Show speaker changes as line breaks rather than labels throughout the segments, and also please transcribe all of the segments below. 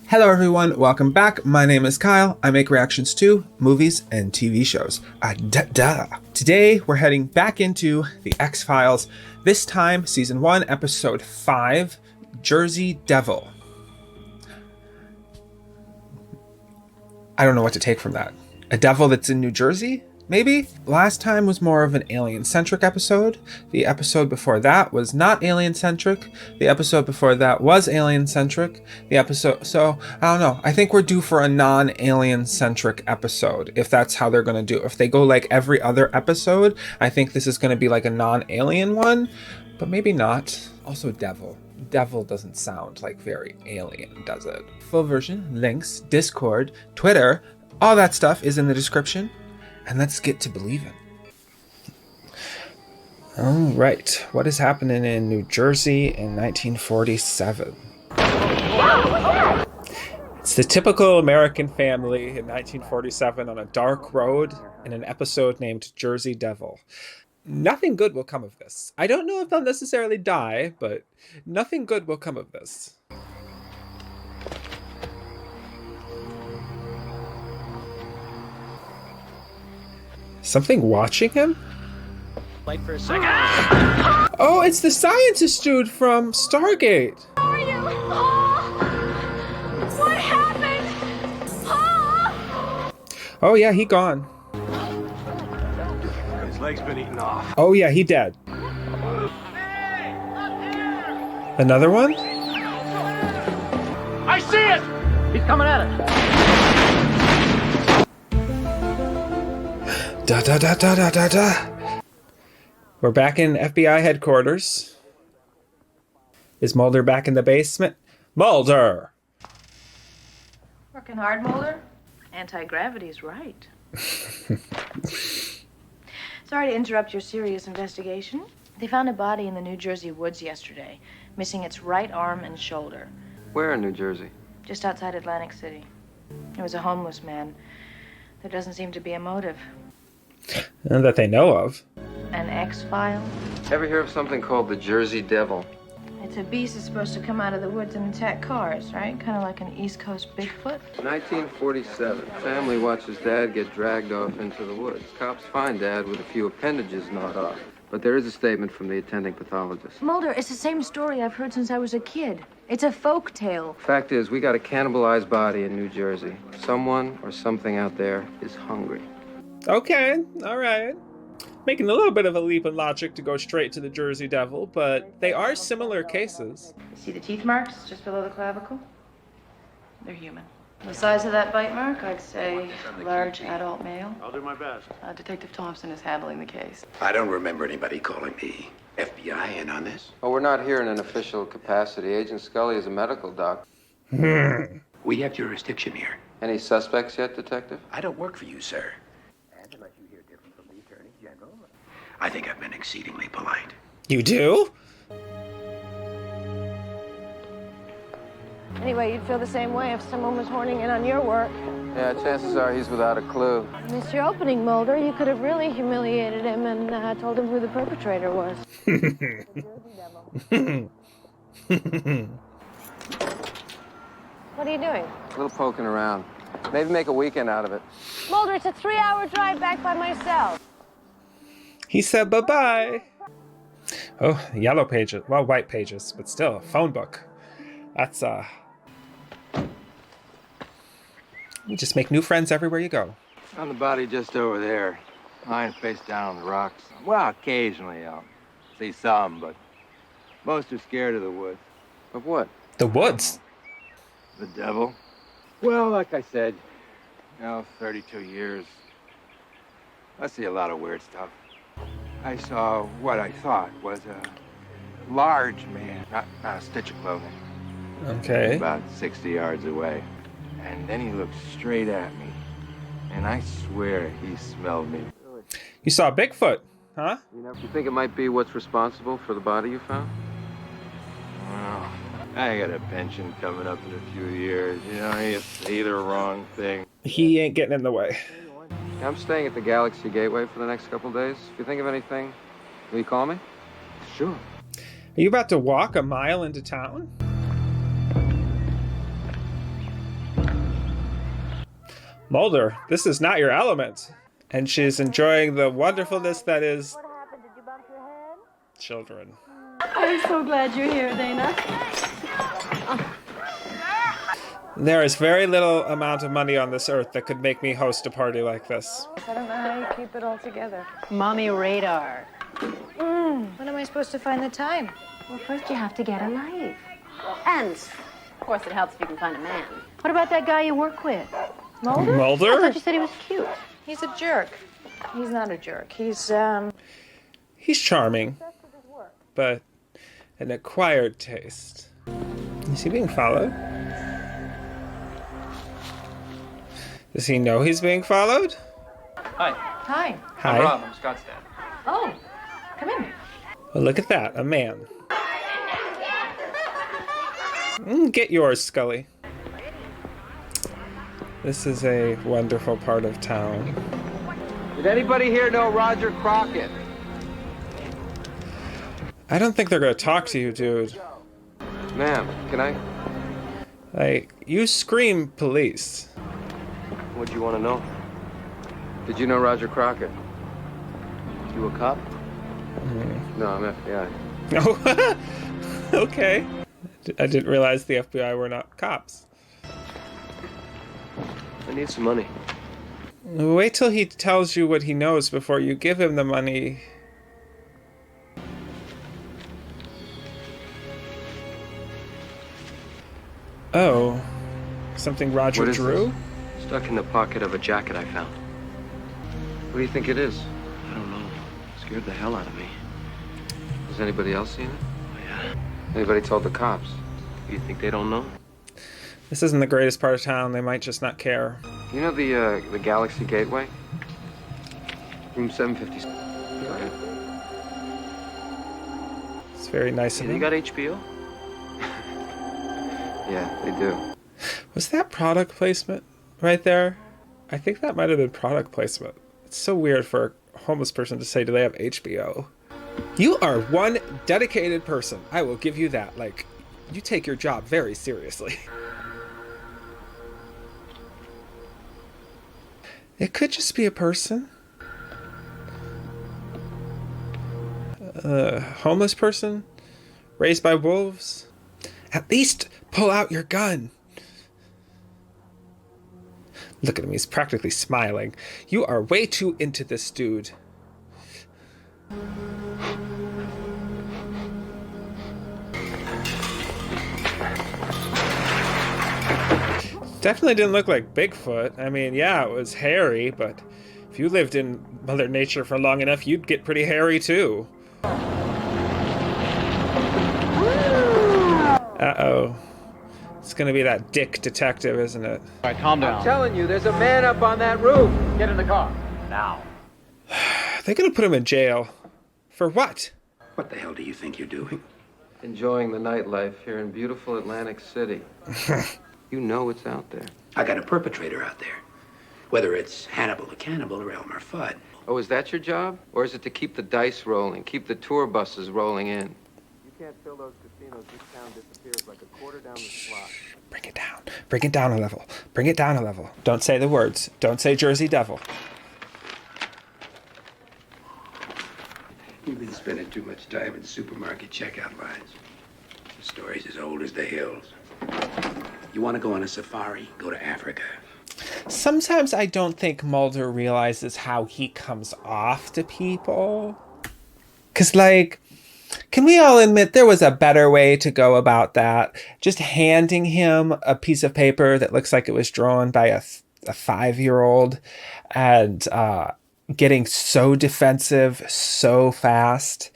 Hello everyone, welcome back. My name is Kyle. I make reactions to movies and TV shows. Today we're heading back into the X-Files, this time season 1, episode 5, Jersey Devil. I don't know what to take from that. A devil that's in New Jersey? Maybe? Last time was more of an alien-centric episode. The episode before that was not alien-centric. The episode before that was alien-centric. So, I don't know. I think we're due for a non-alien-centric episode, if that's how they're going to do it. If they go like every other episode, I think this is going to be like a non-alien one, but maybe not. Also, devil. Devil doesn't sound like very alien, does it? Full version, links, Discord, Twitter, all that stuff is in the description. And let's get to believing. All right, what is happening in New Jersey in 1947? It's the typical American family in 1947 on a dark road in an episode named Jersey Devil. Nothing good will come of this. I don't know if they'll necessarily die, but nothing good will come of this. Something watching him?
Wait for a second.
Oh, it's the scientist dude from Stargate.
How are you? Oh, what happened?
Oh yeah, he gone.
His leg's been eaten off.
Oh yeah, he dead. Another one?
I see it! He's coming at us.
Da da da da da da da. We're back in FBI headquarters. Is Mulder back in the basement? Mulder!
Working hard, Mulder? Anti-gravity's right. Sorry to interrupt your serious investigation. They found a body in the New Jersey woods yesterday, missing its right arm and shoulder.
Where in New Jersey?
Just outside Atlantic City. It was a homeless man. There doesn't seem to be a motive.
None that they know of.
An X-file?
Ever hear of something called the Jersey Devil?
It's a beast that's supposed to come out of the woods and attack cars, right? Kind of like an East Coast Bigfoot.
1947. Family watches Dad get dragged off into the woods. Cops find Dad with a few appendages gnawed off. But there is a statement from the attending pathologist.
Mulder, it's the same story I've heard since I was a kid. It's a folk tale.
Fact is, we got a cannibalized body in New Jersey. Someone or something out there is hungry.
Okay, alright. Making a little bit of a leap in logic to go straight to the Jersey Devil, but they are similar cases.
See the teeth marks just below the clavicle? They're human. The size of that bite mark, I'd say large adult male.
I'll do my best.
Detective Thompson is handling the case.
I don't remember anybody calling the FBI in on this.
Oh, we're not here in an official capacity. Agent Scully is a medical doctor.
We have jurisdiction here.
Any suspects yet, Detective?
I don't work for you, sir. And unless you hear different from the Attorney General, I think I've been exceedingly polite.
You do?
Anyway, you'd feel the same way if someone was horning in on your work.
Yeah, chances are he's without a clue.
Missed your opening, Mulder. You could have really humiliated him and told him who the perpetrator was. What are you doing?
A little poking around. Maybe make a weekend out of it.
Mulder, it's a 3-hour drive back by myself.
He said bye-bye. Oh, yellow pages. Well, white pages, but still, a phone book. That's, you just make new friends everywhere you go.
Found the body just over there, lying face down on the rocks. Well, occasionally I'll see some, but most are scared of the woods.
Of what?
The woods.
The devil? Well, like I said, 32 years. I see a lot of weird stuff. I saw what I thought was a large man, not a stitch of clothing.
Okay.
About 60 yards away. And then he looked straight at me. And I swear he smelled me.
You saw Bigfoot, huh?
You think it might be what's responsible for the body you found?
Well, I got a pension coming up in a few years. You know, you say the wrong thing.
He ain't getting in the way.
I'm staying at the Galaxy Gateway for the next couple of days. If you think of anything, will you call me?
Sure.
Are you about to walk a mile into town? Mulder, this is not your element. And she's enjoying the wonderfulness that is
What happened? Did you bump your head?
children.
I'm so glad you're here, Dana.
There is very little amount of money on this earth that could make me host a party like this.
I don't know how you keep it all together.
Mommy radar.
When am I supposed to find the time?
Well, first you have to get a life. And, of course, it helps if you can find a man.
What about that guy you work with?
Mulder? I
Mulder?
thought you said he was cute.
He's a jerk. He's not a jerk. He's
He's charming, but an acquired taste. Is he being followed? Does he know he's being followed?
Hi.
Hi.
Hi.
I'm Rob. I'm Scott's dad.
Oh, come in.
Well, look at that, a man. Get yours, Scully. This is a wonderful part of town.
Did anybody here know Roger Crockett?
I don't think they're gonna talk to you, dude.
Ma'am, can I?
Like, you scream police.
What'd you want to know? Did you know Roger Crockett? You a cop? No, I'm FBI.
Oh, okay. I didn't realize the FBI were not cops.
I need some money.
Wait till he tells you what he knows before you give him the money. Oh, something Roger
What is
drew?
this? Stuck in the pocket of a jacket I found. What do you think it is? I don't know. Scared the hell out of me. Has anybody else seen it? Oh, yeah. Anybody told the cops? You think they don't know?
This isn't the greatest part of town. They might just not care.
You know the Galaxy Gateway? Room 750.
It's very nice of
They
him.
got HBO? Yeah, they do.
Was that product placement right there? I think that might have been product placement. It's so weird for a homeless person to say, do they have HBO? You are one dedicated person. I will give you that. Like, you take your job very seriously. It could just be a person. A homeless person? Raised by wolves? At least pull out your gun. Look at him, he's practically smiling. You are way too into this dude. Definitely didn't look like Bigfoot. I mean, yeah, it was hairy, but if you lived in Mother Nature for long enough, you'd get pretty hairy too. Uh-oh. It's gonna be that dick detective, isn't it?
All right, calm down.
I'm telling you, there's a man up on that roof.
Get in the car. Now.
They're gonna put him in jail. For what?
What the hell do you think you're doing?
Enjoying the nightlife here in beautiful Atlantic City. You know it's out there.
I got a perpetrator out there. Whether it's Hannibal the Cannibal or Elmer Fudd.
Oh, is that your job? Or is it to keep the dice rolling, keep the tour buses rolling in? You can't fill those casinos. This town disappears like a quarter down the slot.
Bring it down. Bring it down a level. Bring it down a level. Don't say the words. Don't say Jersey Devil.
You've been spending too much time in supermarket checkout lines. The story's as old as the hills. You want to go on a safari? Go to Africa.
Sometimes I don't think Mulder realizes how he comes off to people. 'Cause, like, can we all admit there was a better way to go about that? Just handing him a piece of paper that looks like it was drawn by a 5-year-old and getting so defensive so fast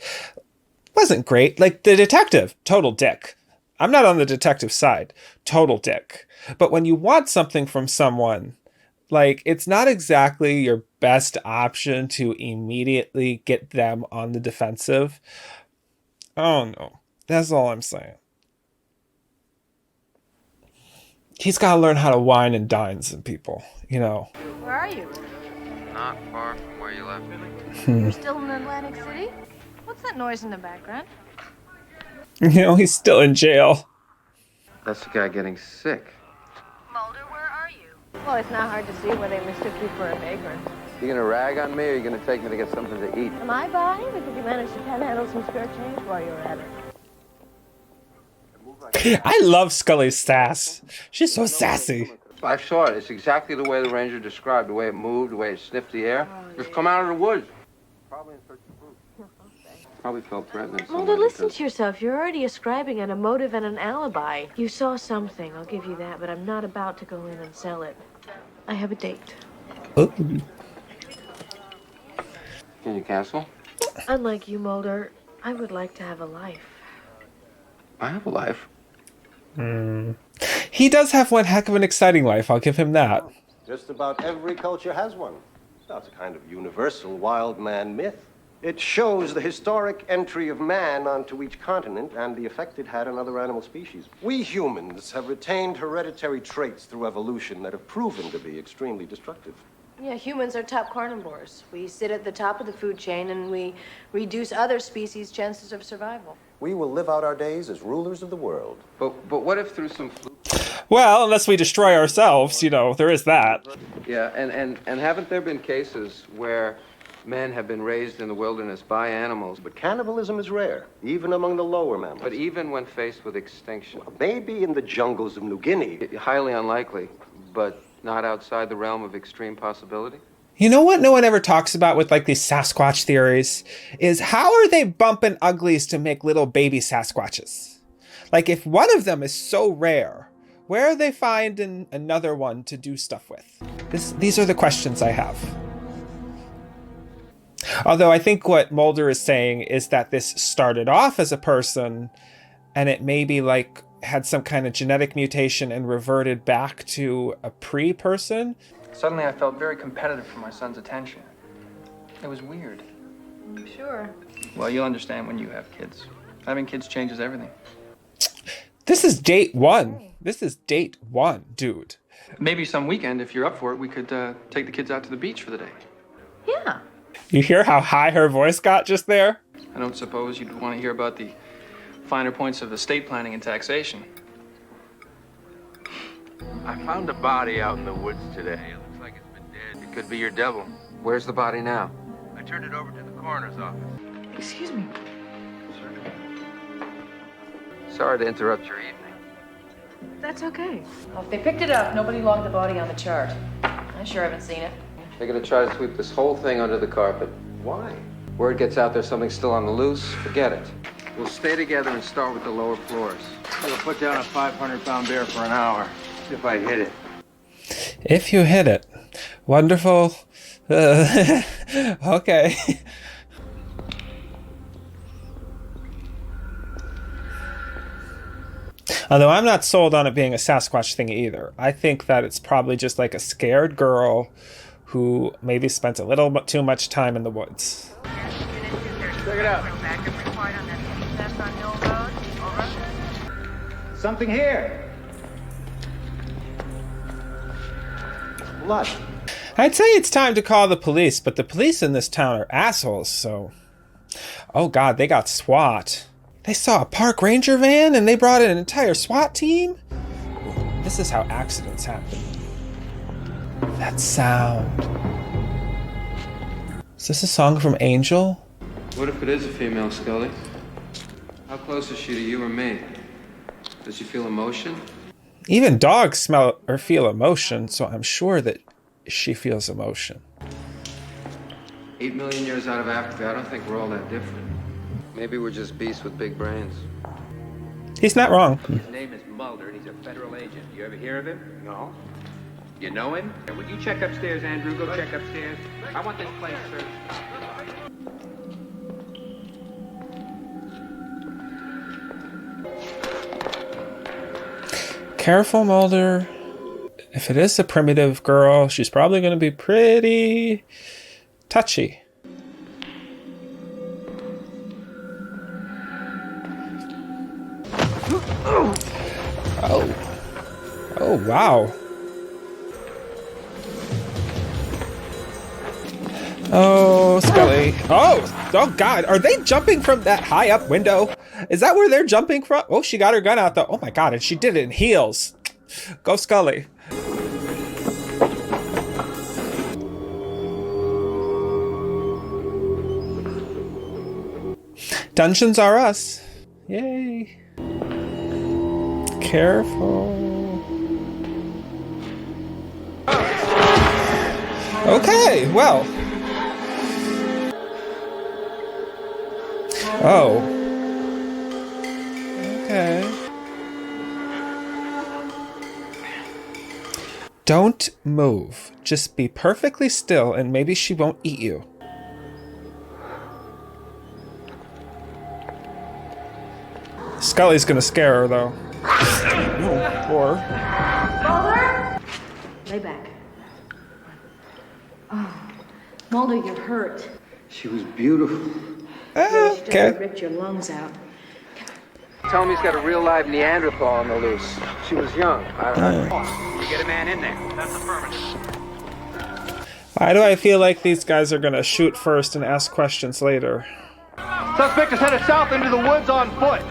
wasn't great. Like, the detective, total dick. I'm not on the detective side. Total dick. But when you want something from someone, like, it's not exactly your best option to immediately get them on the defensive. Oh, no. That's all I'm saying. He's got to learn how to wine and dine some people, you know.
Where are you?
Not far from where you left me.
You're still in Atlantic City? What's that noise in the background?
You know, he's still in jail.
That's the guy getting sick.
Mulder, where are you? Well, it's not hard to see where they mistook you for a vagrant.
You gonna rag on me, or you gonna take me to get something to eat?
Am I buying? Or did you manage to panhandle some spare change while you were at it?
I love Scully's sass. She's so sassy.
I saw it. It's exactly the way the ranger described. The way it moved, the way it sniffed the air. Just come out of the woods. Probably in search of food. Probably felt threatening.
Mulder, listen to yourself. You're already ascribing it a motive and an alibi. You saw something, I'll give you that, but I'm not about to go in and sell it. I have a date.
Ooh.
In your castle?
Unlike you, Mulder, I would like to have a life.
I have a life.
He does have one heck of an exciting life, I'll give him that.
Just about every culture has one. That's a kind of universal wild man myth. It shows the historic entry of man onto each continent and the effect it had on other animal species. We humans have retained hereditary traits through evolution that have proven to be extremely destructive.
Yeah, humans are top carnivores. We sit at the top of the food chain and we reduce other species' chances of survival.
We will live out our days as rulers of the world.
But what if through some fluke?
Well, unless we destroy ourselves, there is that.
Yeah, and haven't there been cases where men have been raised in the wilderness by animals?
But cannibalism is rare, even among the lower mammals.
But even when faced with extinction?
Maybe in the jungles of New Guinea.
Highly unlikely, but not outside the realm of extreme possibility?
You know what no one ever talks about with like these Sasquatch theories? Is how are they bumping uglies to make little baby Sasquatches? Like if one of them is so rare, where are they finding another one to do stuff with? These are the questions I have. Although I think what Mulder is saying is that this started off as a person and it maybe like had some kind of genetic mutation and reverted back to a pre-person.
Suddenly I felt very competitive for my son's attention. It was weird.
Sure.
Well, you'll understand when you have kids. Having kids changes everything.
This is date one. This is date one, dude.
Maybe some weekend, if you're up for it, we could take the kids out to the beach for the day.
Yeah.
You hear how high her voice got just there?
I don't suppose you'd want to hear about the finer points of estate planning and taxation.
I found a body out in the woods today. It looks like it's been dead. It could be your devil. Where's the body now? I turned it over to the coroner's office.
Excuse me.
Sorry to interrupt your evening.
That's okay. Well, if they picked it up, nobody logged the body on the chart. I sure haven't seen it.
They're gonna try to sweep this whole thing under the carpet. Why? Word gets out there's something still on the loose, forget it. We'll stay together and start with the lower floors.
We'll put down a 500-pound bear for an hour. See if I hit it.
If you hit it. Wonderful. Okay. Although I'm not sold on it being a Sasquatch thing either. I think that it's probably just like a scared girl who maybe spent a little too much time in the woods.
Check it out. Something here.
Blood.
I'd say it's time to call the police, but the police in this town are assholes, so... Oh god, they got SWAT. They saw a park ranger van and they brought in an entire SWAT team? This is how accidents happen. That sound. Is this a song from Angel?
What if it is a female, Scully? How close is she to you or me? Does she feel emotion?
Even dogs smell or feel emotion, so I'm sure that she feels emotion.
8 million years out of Africa, I don't think we're all that different. Maybe we're just beasts with big brains.
He's not wrong.
His name is Mulder, and he's a federal agent. You ever hear of him? No. You know him? Would you check upstairs, Andrew? Go check upstairs. I want this place searched.
Careful, Mulder. If it is a primitive girl, she's probably going to be pretty touchy. Oh. Oh, wow. Oh, Scully. Oh, God. Are they jumping from that high up window? Is that where they're jumping from? Oh, she got her gun out though. Oh my God. And she did it in heels. Go Scully. Dungeons are us. Yay. Careful. Okay, well. Oh. Okay. Don't move. Just be perfectly still and maybe she won't eat you. Scully's gonna scare her though. Oh, poor.
Mulder! Lay back. Oh, Mulder, you're hurt.
She was beautiful.
Okay.
Ripped your lungs out.
Tell him he's got a real live Neanderthal on the loose. She was young.
You get a man in there. That's affirmative.
Why do I feel like these guys are gonna shoot first and ask questions later?
Suspect is headed south into the woods on foot.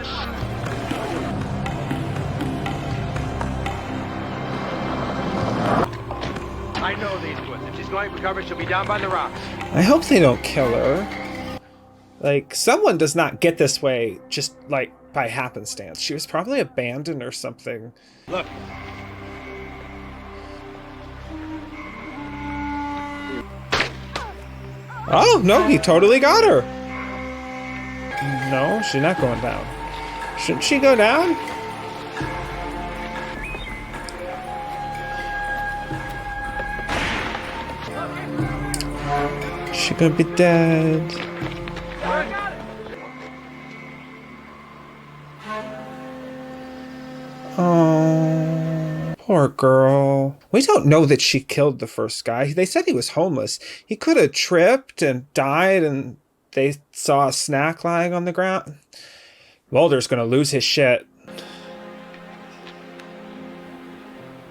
I know these woods. If she's going for cover, she'll be down by the rocks.
I hope they don't kill her. Like, someone does not get this way just, like, by happenstance. She was probably abandoned or something.
Look.
Oh, no, he totally got her. No, she's not going down. Shouldn't she go down? She gonna be dead. Oh, poor girl. We don't know that she killed the first guy. They said he was homeless. He could have tripped and died and they saw a snack lying on the ground. Mulder's gonna lose his shit.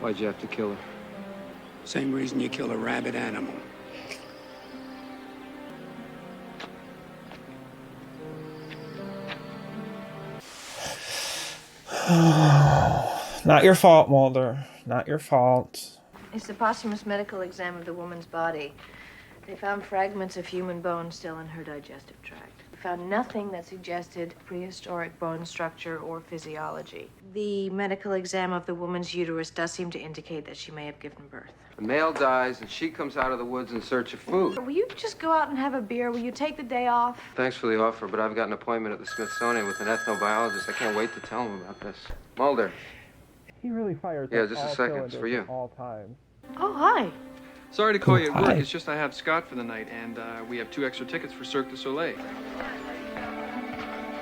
Why'd you have to kill her?
Same reason you kill a rabid animal.
Not your fault, Mulder. Not your fault.
It's the posthumous medical exam of the woman's body. They found fragments of human bone still in her digestive tract. They found nothing that suggested prehistoric bone structure or physiology. The medical exam of the woman's uterus does seem to indicate that she may have given birth.
The male dies and she comes out of the woods in search of food.
Will you just go out and have a beer? Will you take the day off?
Thanks for the offer, but I've got an appointment at the Smithsonian with an ethnobiologist. I can't wait to tell him about this. Mulder.
He really fires.
Yeah, just a second. It's for you.
All times.
Oh, hi.
Sorry to call you at work.
Hi.
It's just I have Scott for the night, and we have 2 extra tickets for Cirque du Soleil.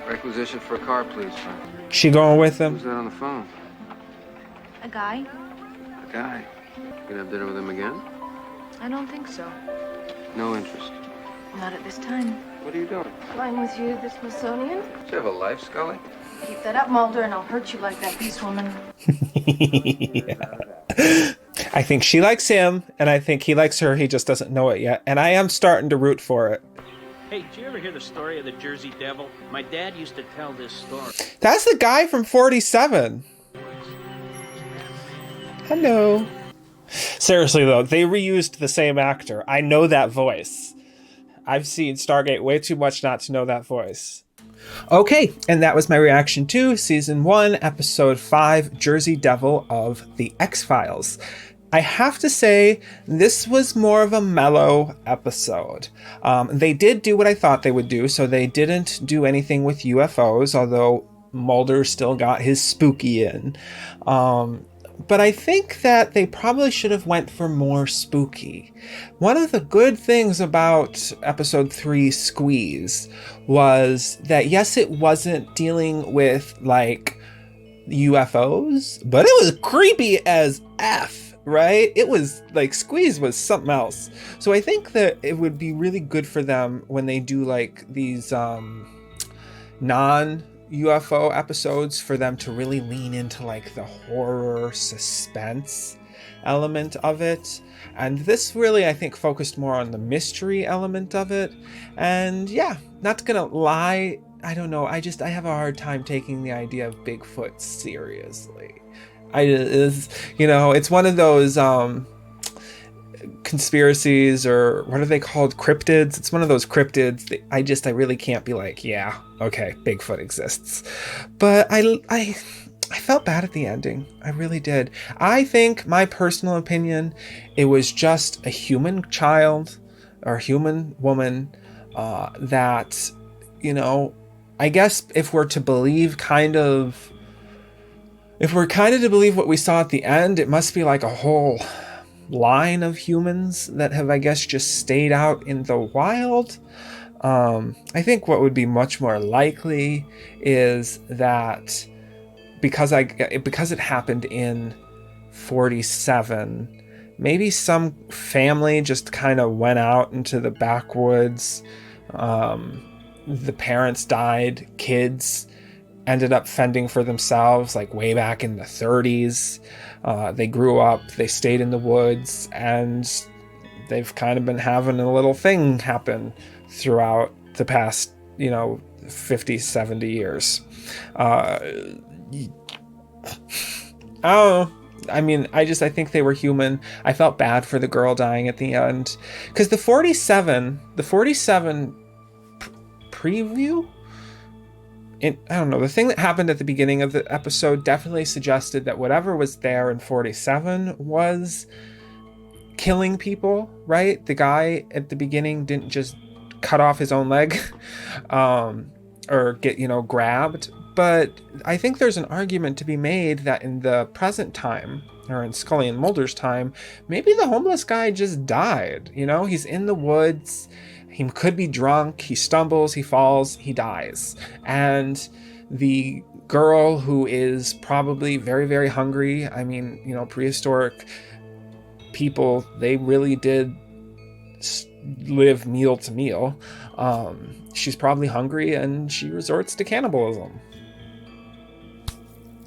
Requisition for a car, please, friend.
She going with him?
Who's that on the phone?
A guy?
A guy. You gonna have dinner with him again?
I don't think so.
No interest.
Not at this time.
What are you doing?
Flying with you to the Smithsonian?
Do you have a life, Scully?
Keep that up, Mulder, and I'll hurt you like that beast woman.
Yeah. I think she likes him, and I think he likes her. He just doesn't know it yet. And I am starting to root for it.
Hey, did you ever hear the story of the Jersey Devil? My dad used to tell this story.
That's the guy from 47. Hello. Seriously, though, they reused the same actor. I know that voice. I've seen Stargate way too much not to know that voice. Okay, and that was my reaction to Season 1, Episode 5, Jersey Devil of The X-Files. I have to say, this was more of a mellow episode. They did do what I thought they would do, so they didn't do anything with UFOs, although Mulder still got his spooky in. But I think that they probably should have went for more spooky. One of the good things about episode 3 Squeeze was that, yes, it wasn't dealing with like UFOs, but it was creepy as F, right? It was like Squeeze was something else. So I think that it would be really good for them when they do like these non-UFO episodes, for them to really lean into like the horror suspense element of it. And this really, I think, focused more on the mystery element of it. And yeah, not gonna lie, I don't know, I have a hard time taking the idea of Bigfoot seriously. It's one of those conspiracies, or what are they called? Cryptids. It's one of those cryptids that I really can't be like, yeah, okay, Bigfoot exists. But I felt bad at the ending. I really did. I think, my personal opinion, it was just a human child or human woman that, you know, I guess if we're to believe to believe what we saw at the end, it must be like a whole line of humans that have, I guess, just stayed out in the wild. I think what would be much more likely is that because it happened in 47, maybe some family just kind of went out into the backwoods. The parents died, kids ended up fending for themselves, like way back in the 30s. They grew up, they stayed in the woods, and they've kind of been having a little thing happen throughout the past, 50, 70 years. I don't know. I mean, I think they were human. I felt bad for the girl dying at the end. Because the 47 preview? I don't know, the thing that happened at the beginning of the episode definitely suggested that whatever was there in 47 was killing people, right? The guy at the beginning didn't just cut off his own leg or get, grabbed. But I think there's an argument to be made that in the present time, or in Scully and Mulder's time, maybe the homeless guy just died. He's in the woods. He could be drunk, he stumbles, he falls, he dies. And the girl, who is probably very, very hungry, I mean, prehistoric people, they really did live meal to meal. She's probably hungry and she resorts to cannibalism.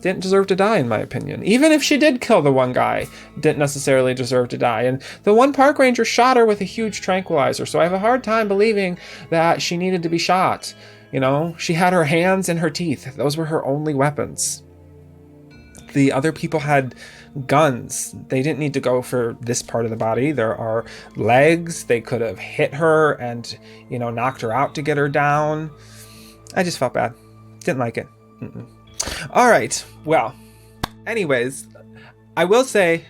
Didn't deserve to die, in my opinion. Even if she did kill the one guy, didn't necessarily deserve to die. And the one park ranger shot her with a huge tranquilizer, so I have a hard time believing that she needed to be shot. She had her hands and her teeth. Those were her only weapons. The other people had guns. They didn't need to go for this part of the body. There are legs. They could have hit her and, knocked her out to get her down. I just felt bad. Didn't like it. All right. Well, anyways, I will say,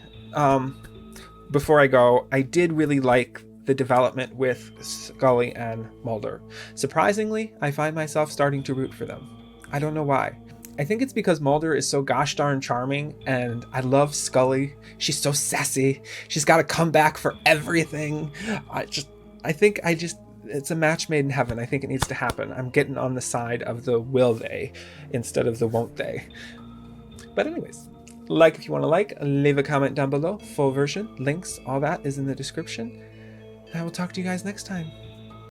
before I go, I did really like the development with Scully and Mulder. Surprisingly, I find myself starting to root for them. I don't know why. I think it's because Mulder is so gosh darn charming, and I love Scully. She's so sassy. She's got to come back for everything. I think it's a match made in heaven. I think it needs to happen. I'm getting on the side of the will they instead of the won't they. But anyways, if you want to leave a comment down below. Full version, links, all that is in the description. And I will talk to you guys next time.